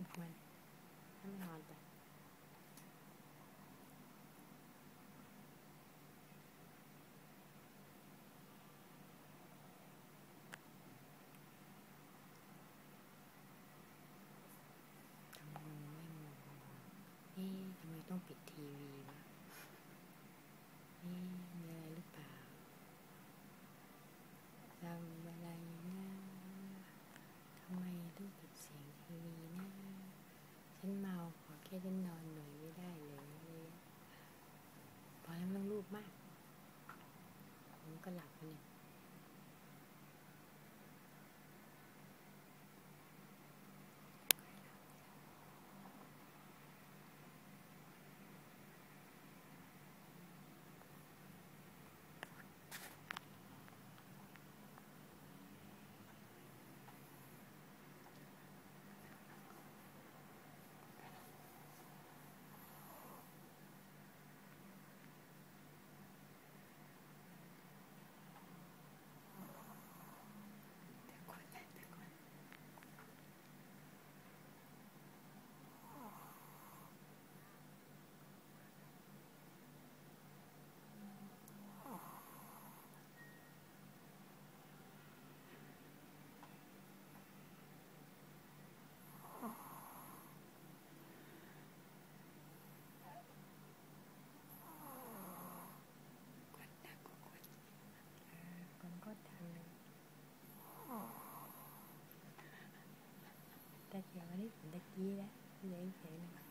งมันให้มันนอนไปทำมือไม่งงทำไมต้องปิดทีวีวะมีอะไรหรือเปล่าทำอะไรนะทำไมต้องปิดเสียงทีวีนะฉันเมาขอแค่ฉันนอนหน่อยไม่ได้เลยพอแล้วไม่ต้องรูปมากผมก็หลับไปเนี่ยคนก็ทำเลยแต่เดี๋ยววันนี้ผมตะกี้แล้วเฉยๆนะ